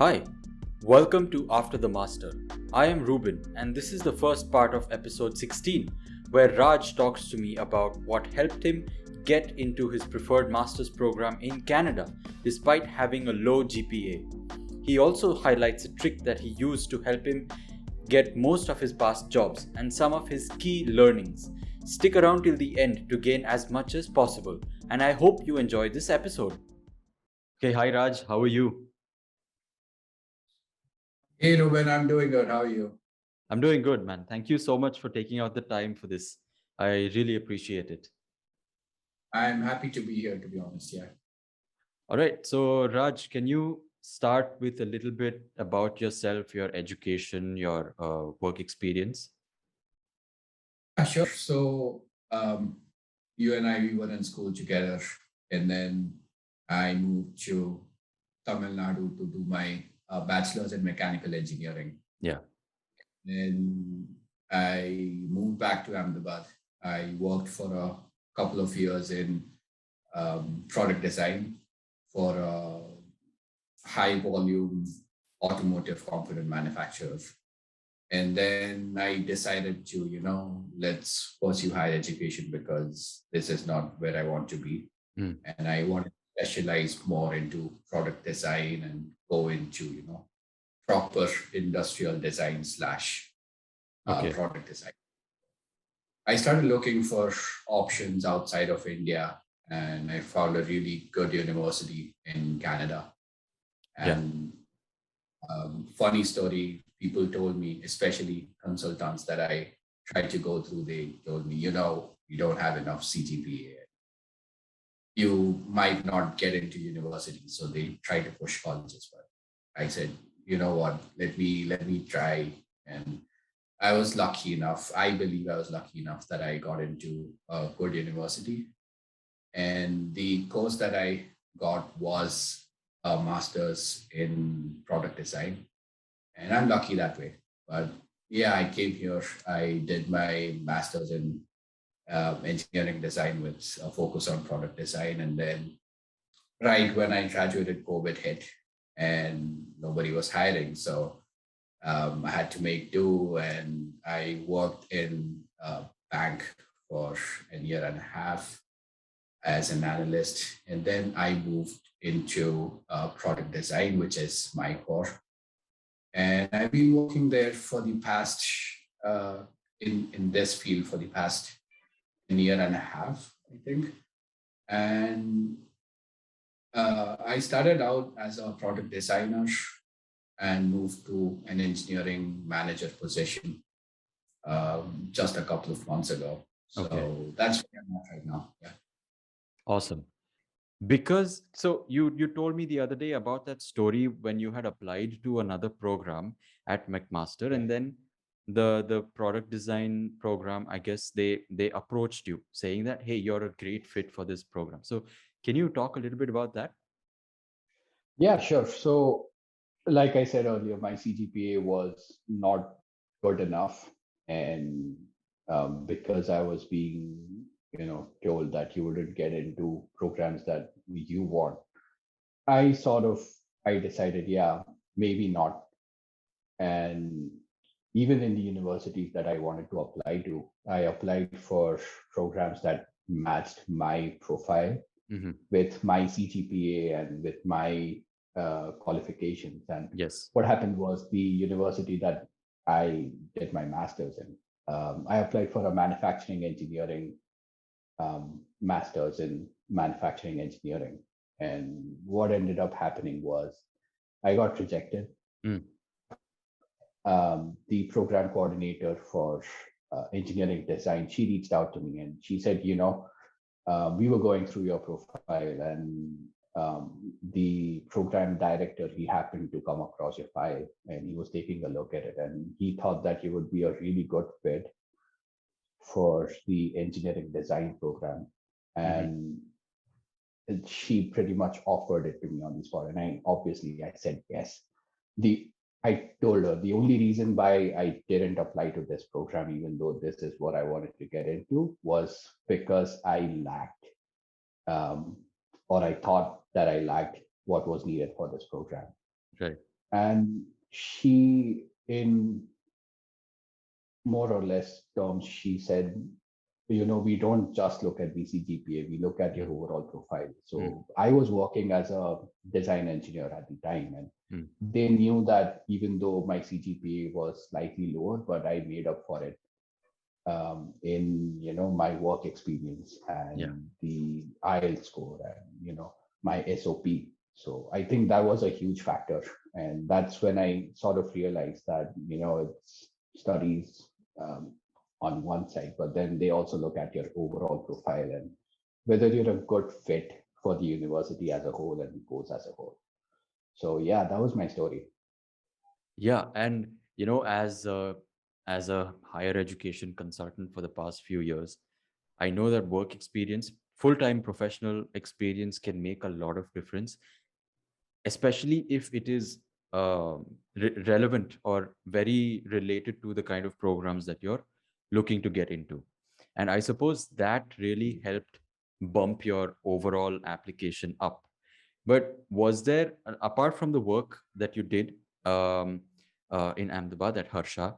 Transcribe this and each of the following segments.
Hi, welcome to After the Master. I am Ruben, and this is the first part of episode 16, where Raj talks to me about what helped him get into his preferred master's program in Canada despite having a low GPA. He also highlights a trick that he used to help him get most of his past jobs and some of his key learnings. Stick around till the end to gain as much as possible, and I hope you enjoy this episode. Okay, hi Raj, how are you? Hey Ruben, I'm doing good. How are you? I'm doing good, man. Thank you so much for taking out the time for this. I really appreciate it. I'm happy to be here, to be honest. Yeah. All right. So, Raj, can you start with a little bit about yourself, your education, your work experience? Yeah, sure. So, you and I, we were in school together, and then I moved to Tamil Nadu to do my bachelor's in mechanical engineering. Yeah. Then I moved back to Ahmedabad. I worked for a couple of years in product design for a high volume automotive component manufacturer. And then I decided to, let's pursue higher education because this is not where I want to be. Mm. And I want to specialize more into product design and go into, proper industrial design slash Okay. product design. I started looking for options outside of India and I found a really good university in Canada. Yeah. And funny story, people told me, especially consultants that I tried to go through, they told me, you don't have enough CGPA. You might not get into university. So they tried to push colleges. But I said, you know what, let me try. And I was lucky enough. I believe I was lucky enough that I got into a good university. And the course that I got was a master's in product design and I'm lucky that way. But yeah, I came here. I did my master's in engineering design with a focus on product design, and then right when I graduated, COVID hit, and nobody was hiring, so I had to make do, and I worked in a bank for a year and a half as an analyst, and then I moved into product design, which is my core. And I've been working there for the past in this field for the past year and a half, I think. And I started out as a product designer and moved to an engineering manager position just a couple of months ago. Okay. So that's where I'm at right now. Yeah. Awesome. Because so you told me the other day about that story when you had applied to another program at McMaster, Yeah. and then the product design program, I guess they approached you saying that, hey, you're a great fit for this program. So can you talk a little bit about that? Yeah, sure. So, like I said earlier, my CGPA was not good enough, and because I was being, told that you wouldn't get into programs that you want, I sort of I decided, yeah, maybe not. And even in the universities that I wanted to apply to, I applied for programs that matched my profile Mm-hmm. with my CGPA and with my qualifications. And Yes. what happened was the university that I did my master's in, I applied for a manufacturing engineering master's in manufacturing engineering. And what ended up happening was I got rejected. Mm. The program coordinator for engineering design, she reached out to me and she said, we were going through your profile and the program director, he happened to come across your file and he was taking a look at it and he thought that you would be a really good fit for the engineering design program. Mm-hmm. And she pretty much offered it to me on the spot. And I said yes. The I told her the only reason why I didn't apply to this program, even though this is what I wanted to get into, was because I lacked, or I thought that I lacked what was needed for this program. Right. And she, in more or less terms, she said, we don't just look at the CGPA, we look at your Mm, overall profile. mm, So I was working as a design engineer at the time, and mm. they knew that even though my CGPA was slightly lower, but I made up for it in my work experience Yeah. and the IELTS score and my SOP. So I think that was a huge factor, and that's when I sort of realized that it's studies um, on one side, but then they also look at your overall profile and whether you're a good fit for the university as a whole and the course as a whole. So yeah, that was my story. Yeah, and as a higher education consultant for the past few years, I know that work experience, full-time professional experience can make a lot of difference, especially if it is relevant or very related to the kind of programs that you're looking to get into. And I suppose that really helped bump your overall application up. But was there, apart from the work that you did in Ahmedabad at Harsha,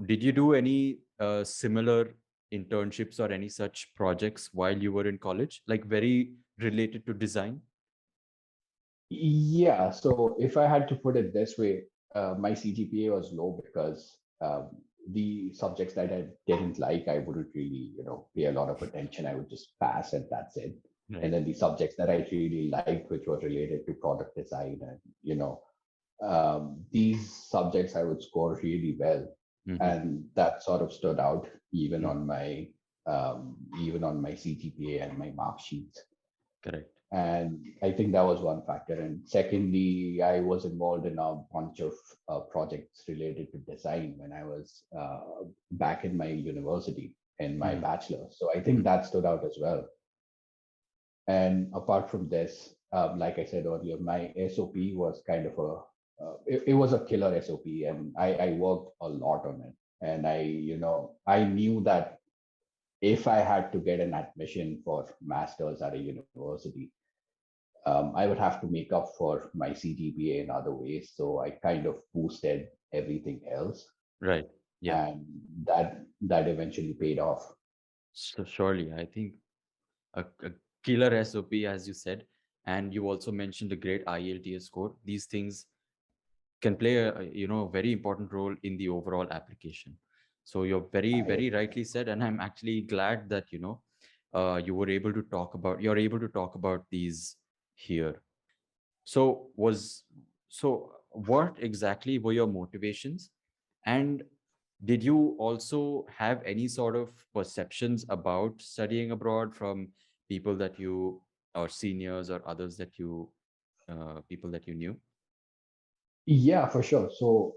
did you do any similar internships or any such projects while you were in college, like very related to design? Yeah, so if I had to put it this way, my CGPA was low because the subjects that I didn't like, I wouldn't really, pay a lot of attention. I would just pass and that's it. And Right. then the subjects that I really liked, which were related to product design and, these subjects I would score really well. Hmm. And that sort of stood out Mm, even on my CGPA and my mark sheets. correct. And I think that was one factor. And secondly, I was involved in a bunch of projects related to design when I was back in my university in my Hmm. bachelor. So I think Hmm. that stood out as well. And apart from this, like I said earlier, my SOP was kind of it was a killer SOP, and I worked a lot on it. And I knew that if I had to get an admission for masters at a university, I would have to make up for my CGPA in other ways. So I kind of boosted everything else, Right. Yeah. and that eventually paid off. So surely, I think a killer SOP, as you said, and you also mentioned a great IELTS score. These things can play a very important role in the overall application. So you're very, I very agree. rightly said, and I'm actually glad that you're able to talk about these here. So was so what exactly were your motivations? And did you also have any sort of perceptions about studying abroad from people that you or seniors or others that you people that you knew? Yeah, for sure. So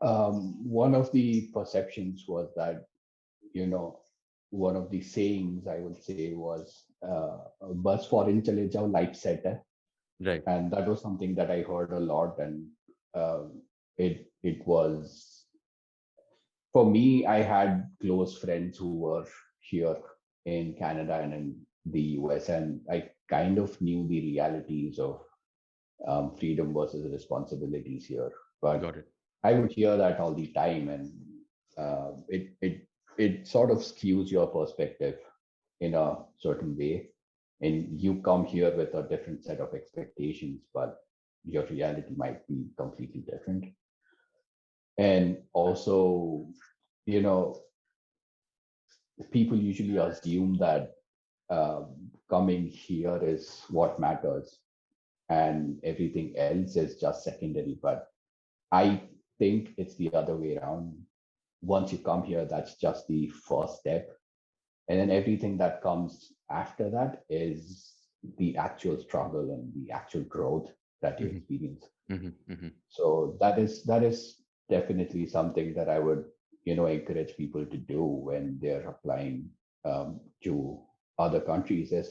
one of the perceptions was that you know one of the sayings I would say was "बस foreign चले जाओ life set है," Right. and that was something that I heard a lot, and it was for me. I had close friends who were here in Canada and in the US, and I kind of knew the realities of freedom versus responsibilities here. But Got it. I would hear that all the time, and it sort of skews your perspective in a certain way. And you come here with a different set of expectations, but your reality might be completely different. And also, you know, people usually assume that coming here is what matters and everything else is just secondary. But I think it's the other way around. Once you come here, that's just the first step. And then everything that comes after that is the actual struggle and the actual growth that you Hmm. experience. Hmm. Hmm. So that is definitely something that I would encourage people to do when they're applying to other countries, is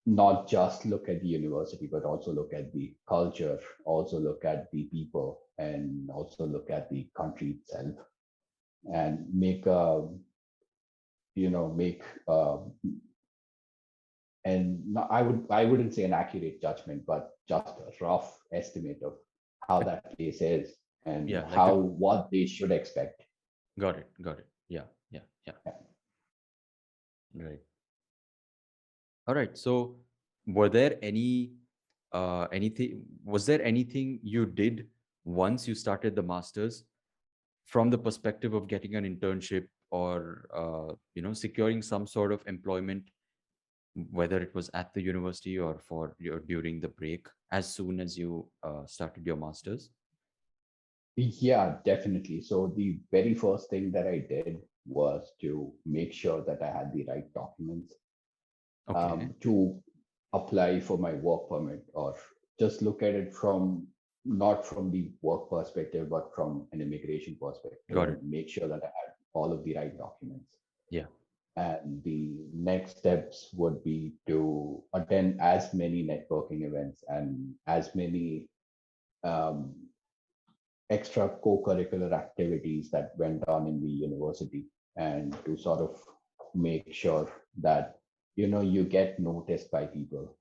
not just look at the university, but also look at the culture, also look at the people, and also look at the country itself, and make and I wouldn't say an accurate judgment, but just a rough estimate of how that place is and Yeah, like how a what they should expect. got it, got it. Yeah, yeah, yeah. Yeah. Right. All right. So, were there anything? Was there anything you did once you started the masters from the perspective of getting an internship or securing some sort of employment, whether it was at the university or for your during the break, as soon as you started your masters? Yeah, definitely. So the very first thing that I did was to make sure that I had the right documents Okay, to apply for my work permit, or just look at it from not from the work perspective, but from an immigration perspective, got and it. make sure that I had all of the right documents. Yeah, And the next steps would be to attend as many networking events and as many um, extra co-curricular activities that went on in the university, and to sort of make sure that you get noticed by people,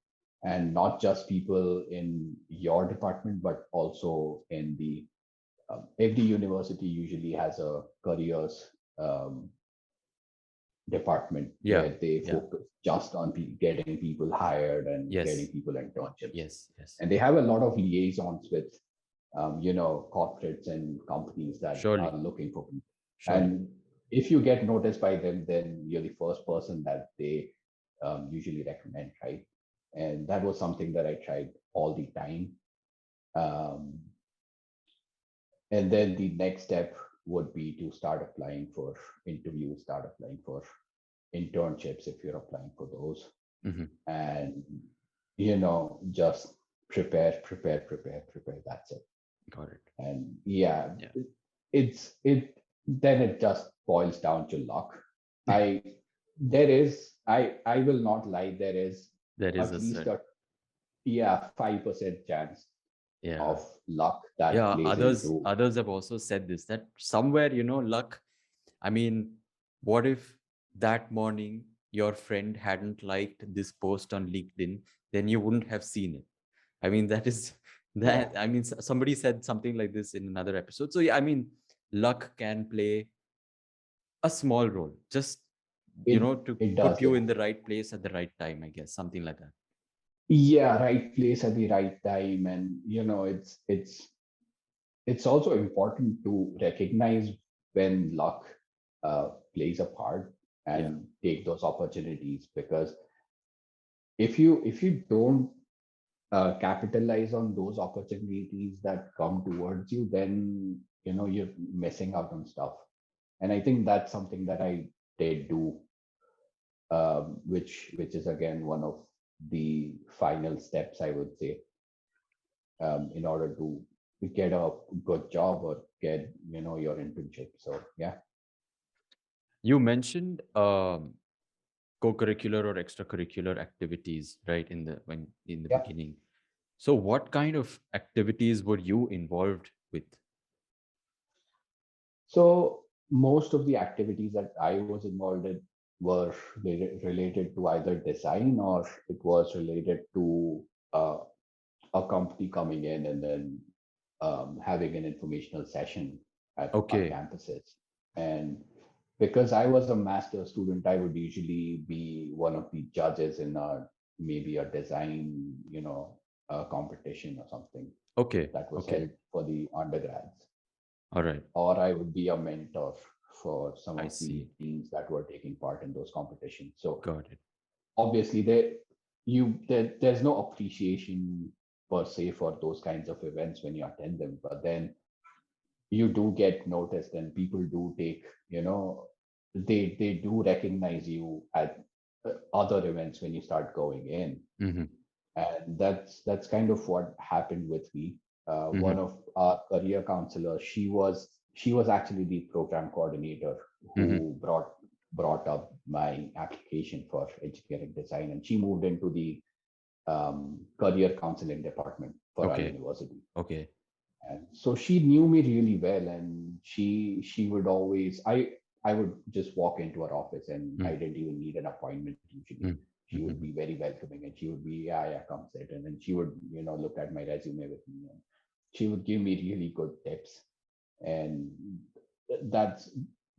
and not just people in your department, but also in the every university usually has a careers um, department yeah, where they yeah. focus just on getting people hired and getting Yes, people internships, yes, yes. and they have a lot of liaisons with corporates and companies that are Surely, looking for people. surely. And if you get noticed by them, then you're the first person that they usually recommend, right? And that was something that I tried all the time. Um, and then the next step would be to start applying for interviews, start applying for internships if you're applying for those, Hmm. and just prepare. That's it. Got it. And yeah, Yeah, it then it just boils down to luck. I there is I will not lie, there is there is at a least certain. a 5% chance Yeah, of luck that yeah. plays Others into. others have also said this, that somewhere, luck. I mean, what if that morning your friend hadn't liked this post on LinkedIn, then you wouldn't have seen it. I mean, that is Yeah, that. I mean, somebody said something like this in another episode. So yeah, I mean, luck can play a small role, just to it put does, you yeah. in the right place at the right time. I guess something like that. Yeah, right place at the right time. And it's also important to recognize when luck plays a part Yeah. and take those opportunities, because if you don't capitalize on those opportunities that come towards you, then you're missing out on stuff. And I think that's something that I did do, which is again one of the final steps, I would say, in order to get a good job or get your internship. So yeah. You mentioned co-curricular or extracurricular activities, right? In the Yeah. beginning. So, what kind of activities were you involved with? So most of the activities that I was involved in were related to either design, or it was related to uh, a company coming in and then having an informational session at our Okay, campuses. And because I was a master student, I would usually be one of the judges in maybe a design, competition or something okay, that was okay. held for the undergrads, All right. or I would be a mentor for some I of the see. teams that were taking part in those competitions. So Got it. obviously, there's no appreciation per se for those kinds of events when you attend them, but then you do get noticed, and people do take, they do recognize you at other events when you start going in. Mm-hmm. And that's kind of what happened with me. Mm-hmm. One of our career counselors, she was actually the program coordinator Mm-hmm. who brought up my application for engineering design, and she moved into the career counseling department for our Okay. university. Okay. And so she knew me really well, and she would always I would just walk into her office, and I Mm-hmm. didn't even need an appointment usually. she would be very welcoming, and she would be, yeah, yeah, come sit. And then she would, look at my resume with me, and she would give me really good tips. And that's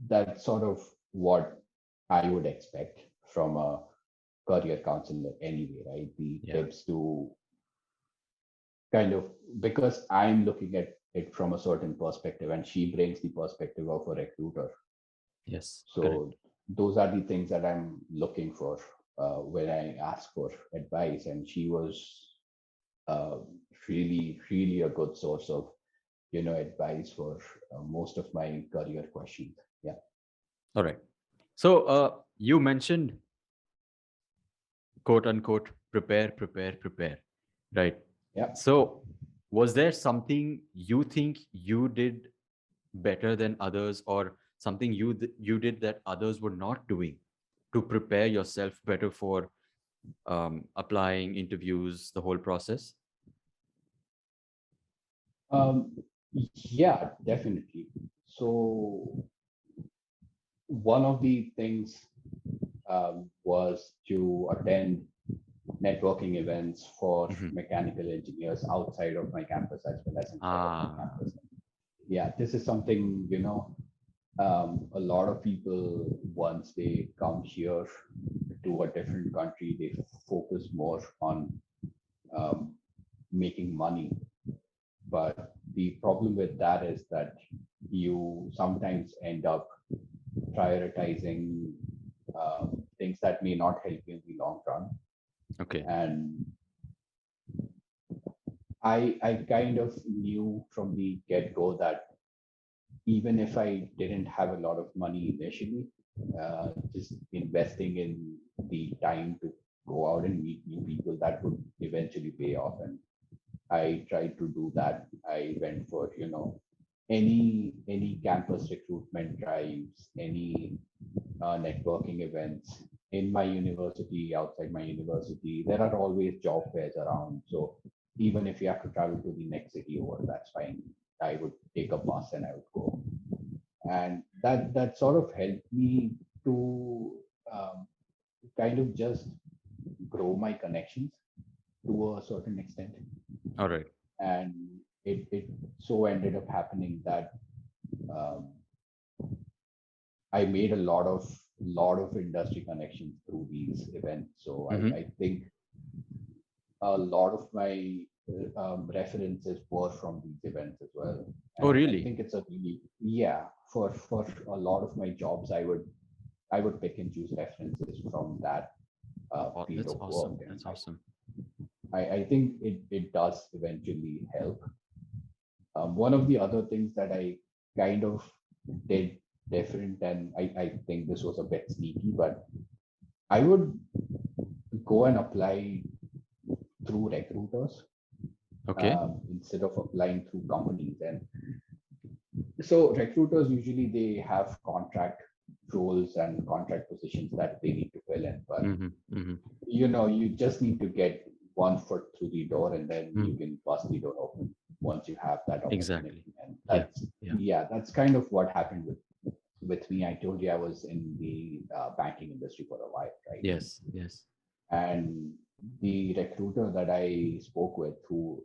that's sort of what I would expect from a career counselor anyway, right? The Yeah. tips to kind of, because I'm looking at it from a certain perspective, and she brings the perspective of a recruiter. Yes. Correct. So those are the things that I'm looking for when I ask for advice. And she was uh, really, really a good source of, advice for most of my career questions. Yeah. All right. So you mentioned quote unquote prepare, prepare, prepare, right? Yeah. So was there something you think you did better than others, or something you did that others were not doing to prepare yourself better for applying, interviews, the whole process? Um, yeah, definitely. So one of the things was to attend networking events for Mhm. mechanical engineers outside of my campus as well as inside of my Ah, campus. Yeah, this is something, a lot of people, once they come here to a different country, they focus more on um, making money. But the problem with that is that you sometimes end up prioritizing things that may not help you in the long run. okay. And I kind of knew from the get-go that even if I didn't have a lot of money initially, just investing in the time to go out and meet new people, that would eventually pay off. And I tried to do that. I went for, any campus recruitment drives, any networking events in my university, outside my university. There are always job fairs around. So even if you have to travel to the next city over, that's fine. I would take a bus and I would go. And that sort of helped me to um, kind of just grow my connections to a certain extent. All right. And it so ended up happening that um, I made a lot of industry connections through these events. So Mm-hmm. I think a lot of my references were from these events as well. Oh, And I really? think it's a really, yeah, for a lot of my jobs, I would pick and choose references from that Oh, field that's of work. awesome. And That's awesome. I think it does eventually help. One of the other things that I kind of did different, and I think this was a bit sneaky, but I would go and apply through recruiters Okay. instead of applying through companies. And so recruiters usually they have contract roles and contract positions that they need to fill in, but Mm-hmm. Mm-hmm. you just need to get one foot through the door, and then you Mm. can bust the door open once you have that Exactly. opportunity. And Yeah. that's, Yeah. yeah, that's kind of what happened with me. I told you I was in the banking industry for a while, right? Yes. Yes. And the recruiter that I spoke with, who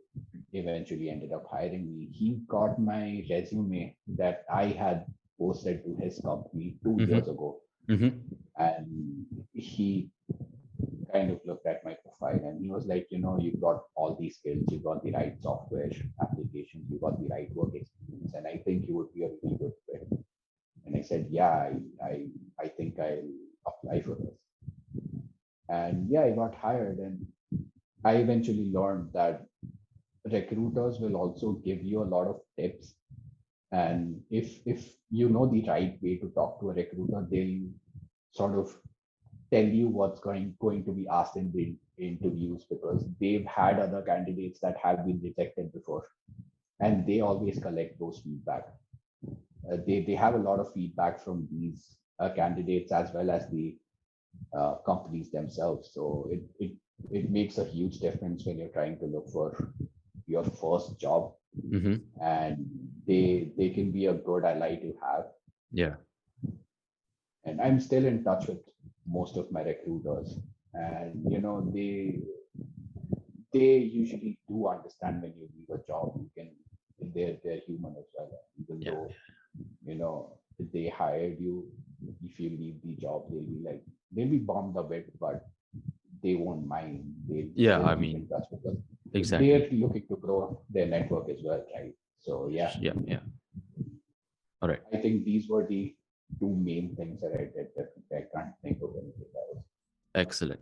eventually ended up hiring me, he got my resume that I had posted to his company 2 years Mm-hmm. ago. Mm-hmm. And he kind of looked at my profile and he was like, you've got all these skills, you've got the right software applications, you've got the right work experience, and I think you would be a really good fit. And I said, yeah, I think I'll apply for this. And yeah, I got hired, and I eventually learned that recruiters will also give you a lot of tips. And if you know the right way to talk to a recruiter, they'll sort of tell you what's going to be asked in the interviews, because they've had other candidates that have been rejected before, and they always collect those feedback. They have a lot of feedback from these candidates as well as the companies themselves. So it makes a huge difference when you're trying to look for your first job, Mm-hmm. and they can be a good ally to have. Yeah. And I'm still in touch with most of my recruiters. and they usually do understand when you leave a job. You can they're human as well. Even Yeah. though if they hired you, if you leave the job, they'll be bummed a bit, but they won't mind. Yeah, They'll I keep in mean, touch because exactly. they're looking to grow their network as well, right? So yeah, Yeah, yeah. All right. I think these were the two main things that I did. Definitely, I can't think of anything else. Excellent.